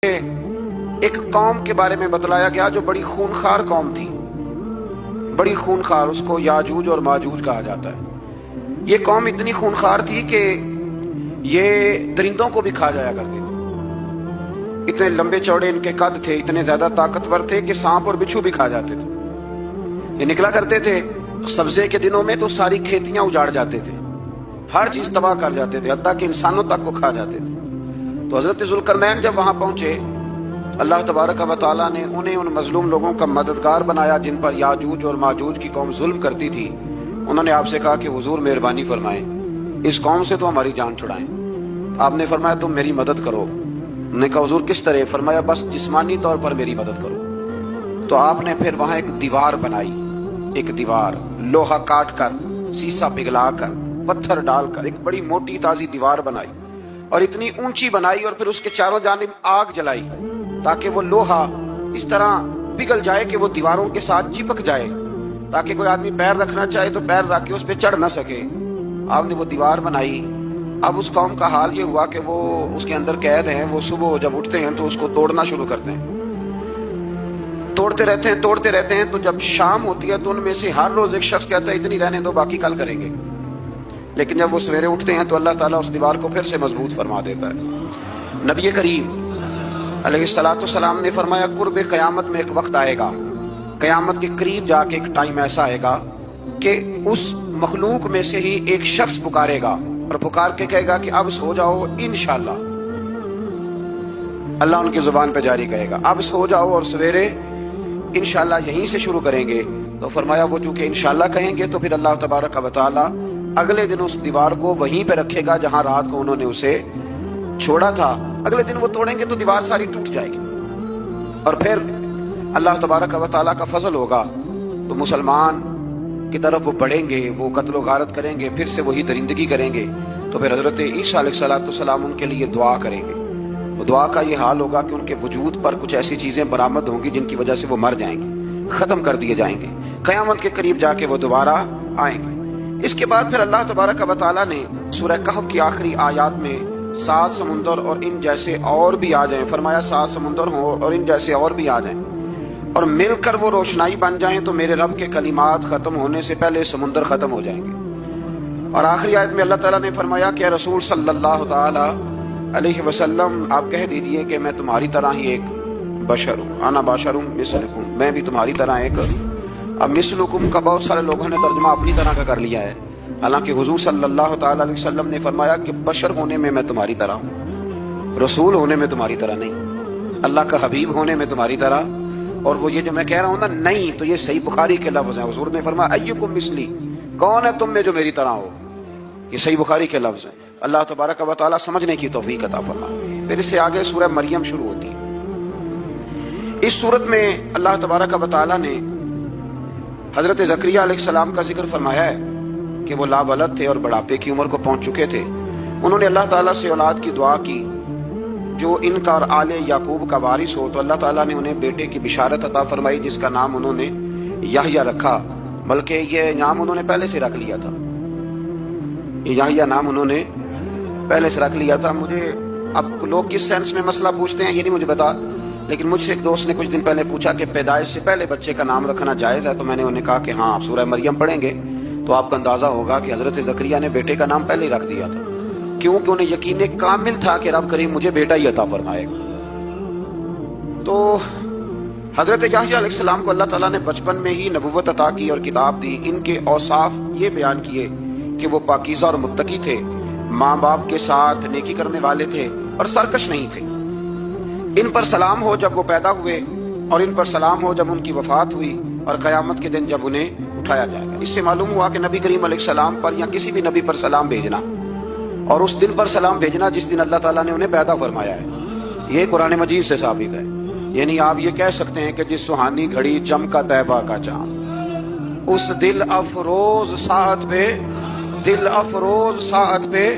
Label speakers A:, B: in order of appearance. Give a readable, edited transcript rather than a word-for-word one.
A: ایک قوم کے بارے میں بتلایا گیا جو بڑی خونخوار قوم تھی، بڑی خونخوار، اس کو یاجوج اور ماجوج کہا جاتا ہے۔ یہ قوم اتنی خونخوار تھی کہ یہ درندوں کو بھی کھا جایا کرتے تھے، اتنے لمبے چوڑے ان کے قد تھے، اتنے زیادہ طاقتور تھے کہ سانپ اور بچھو بھی کھا جاتے تھے۔ یہ نکلا کرتے تھے سبزے کے دنوں میں تو ساری کھیتیاں اجاڑ جاتے تھے، ہر چیز تباہ کر جاتے تھے، حتیٰ کہ انسانوں تک کو کھا جاتے تھے۔ تو حضرت ذوالقرنین جب وہاں پہنچے، اللہ تبارک و تعالیٰ نے انہیں ان مظلوم لوگوں کا مددگار بنایا جن پر یاجوج اور ماجوج کی قوم ظلم کرتی تھی۔ انہوں نے آپ سے کہا کہ حضور مہربانی فرمائیں، اس قوم سے تو ہماری جان چھڑائیں۔ آپ نے فرمایا تم میری مدد کرو۔ انہوں نے کہا حضور کس طرح؟ فرمایا بس جسمانی طور پر میری مدد کرو۔ تو آپ نے پھر وہاں ایک دیوار بنائی، ایک دیوار، لوہا کاٹ کر، سیسا پگھلا کر، پتھر ڈال کر ایک بڑی موٹی تازی دیوار بنائی، اور اتنی اونچی بنائی، اور پھر اس کے چاروں جانب آگ جلائی تاکہ وہ لوہا اس طرح پگھل جائے کہ وہ دیواروں کے ساتھ چپک جائے، تاکہ کوئی آدمی پیر رکھنا چاہے تو پیر رکھ کے اس پہ چڑھ نہ سکے۔ آپ نے وہ دیوار بنائی۔ اب اس قوم کا حال یہ ہوا کہ وہ اس کے اندر قید ہیں، وہ صبح جب اٹھتے ہیں تو اس کو توڑنا شروع کرتے ہیں، توڑتے رہتے ہیں، تو جب شام ہوتی ہے تو ان میں سے ہر روز ایک شخص کہتا ہے اتنی رہنے دو، باقی کل کریں گے۔ لیکن جب وہ سویرے اٹھتے ہیں تو اللہ تعالیٰ اس دیوار کو پھر سے مضبوط فرما دیتا ہے۔ نبی کریم علیہ السلام نے فرمایا قرب قیامت میں ایک وقت آئے گا، قیامت کے قریب جا کے ایک ٹائم ایسا آئے گا کہ اس مخلوق میں سے ہی ایک شخص پکارے گا اور پکار کے کہے گا کہ اب سو جاؤ انشاءاللہ۔ اللہ ان کی زبان پہ جاری کہے گا اب سو جاؤ اور سویرے انشاءاللہ یہیں سے شروع کریں گے۔ تو فرمایا وہ چونکہ انشاءاللہ کہیں گے تو پھر اللہ تبارک و تعالی اگلے دن اس دیوار کو وہیں پہ رکھے گا جہاں رات کو انہوں نے اسے چھوڑا تھا۔ اگلے دن وہ توڑیں گے تو دیوار ساری ٹوٹ جائے گی، اور پھر اللہ تبارک و تعالیٰ کا فضل ہوگا تو مسلمان کی طرف وہ بڑھیں گے، وہ قتل و غارت کریں گے، پھر سے وہی درندگی کریں گے۔ تو پھر حضرت عیسیٰ علیہ السلام ان کے لیے دعا کریں گے۔ تو دعا کا یہ حال ہوگا کہ ان کے وجود پر کچھ ایسی چیزیں برآمد ہوں گی جن کی وجہ سے وہ مر جائیں گے، ختم کر دیے جائیں گے، قیامت کے قریب جا کے وہ دوبارہ آئیں گے۔ اس کے بعد پھر اللہ تبارک و تعالیٰ نے سورہ کہف کی آخری آیات میں 7 سمندر اور ان جیسے اور بھی آ جائیں، فرمایا 7 سمندر ہوں اور ان جیسے اور بھی آ جائیں اور مل کر وہ روشنائی بن جائیں تو میرے رب کے کلمات ختم ہونے سے پہلے سمندر ختم ہو جائیں گے۔ اور آخری آیت میں اللہ تعالیٰ نے فرمایا کہ رسول صلی اللہ تعالی علیہ وسلم آپ کہہ دیجئے کہ میں تمہاری طرح ہی ایک بشر ہوں، انا بشر مثلکم، میں بھی تمہاری طرح ایک۔ اب مثلکم کا بہت سارے لوگوں نے ترجمہ اپنی طرح کا کر لیا ہے، حالانکہ حضور صلی اللہ تعالی علیہ وسلم نے فرمایا کہ بشر ہونے میں تمہاری طرح ہوں، رسول ہونے میں تمہاری طرح نہیں، اللہ کا حبیب ہونے میں تمہاری طرح۔ اور وہ یہ جو میں کہہ رہا ہوں نا نہیں، تو یہ صحیح بخاری کے لفظ ہیں۔ حضور نے فرمایا ایکم مثلی، کون ہے تم میں جو میری طرح ہو، یہ صحیح بخاری کے لفظ ہیں۔ اللہ تبارک و تعالیٰ سمجھنے کی توفیق عطا فرمائے۔ پھر اس سے آگے سورہ مریم شروع ہوتی ہے۔ اس صورت میں اللہ تبارک و تعالیٰ نے حضرت زکریا علیہ السلام کا ذکر فرمایا ہے کہ وہ لابلد تھے اور بڑھاپے کی عمر کو پہنچ چکے تھے۔ انہوں نے اللہ تعالیٰ سے اولاد کی دعا کی جو ان کا اور آل یعقوب کا وارث ہو، تو اللہ تعالیٰ نے انہیں بیٹے کی بشارت عطا فرمائی جس کا نام انہوں نے یحییٰ رکھا، بلکہ یہ نام انہوں نے پہلے سے رکھ لیا تھا، یہ یحییٰ نام انہوں نے پہلے سے رکھ لیا تھا۔ مجھے اب لوگ کس سینس میں مسئلہ پوچھتے ہیں یہ نہیں مجھے پتا، لیکن مجھ سے ایک دوست نے کچھ دن پہلے پوچھا کہ پیدائش سے پہلے بچے کا نام رکھنا جائز ہے؟ تو میں نے انہیں کہا کہ ہاں، آپ سورہ مریم پڑھیں گے تو آپ کا اندازہ ہوگا کہ حضرت زکریا نے بیٹے کا نام پہلے ہی رکھ دیا تھا، کیونکہ انہیں یقین کامل تھا کہ رب کریم مجھے بیٹا ہی عطا فرمائے گا۔ تو حضرت یحییٰ علیہ السلام کو اللہ تعالیٰ نے بچپن میں ہی نبوت عطا کی اور کتاب دی۔ ان کے اوصاف یہ بیان کیے کہ وہ پاکیزہ اور متقی تھے، ماں باپ کے ساتھ نیکی کرنے والے تھے اور سرکش نہیں تھے۔ ان پر سلام ہو جب وہ پیدا ہوئے، اور ان پر سلام ہو جب ان کی وفات ہوئی، اور قیامت کے دن جب انہیں اٹھایا جائے گا۔ اس سے معلوم ہوا کہ نبی کریم علیہ السلام پر یا کسی بھی نبی پر سلام بھیجنا، اور اس دن پر سلام بھیجنا جس دن اللہ تعالیٰ نے انہیں پیدا فرمایا ہے، یہ قرآن مجید سے ثابت ہے۔ یعنی آپ یہ کہہ سکتے ہیں کہ جس سہانی گھڑی چمکا طیبہ کا چاند، اس دل افروز ساعت پہ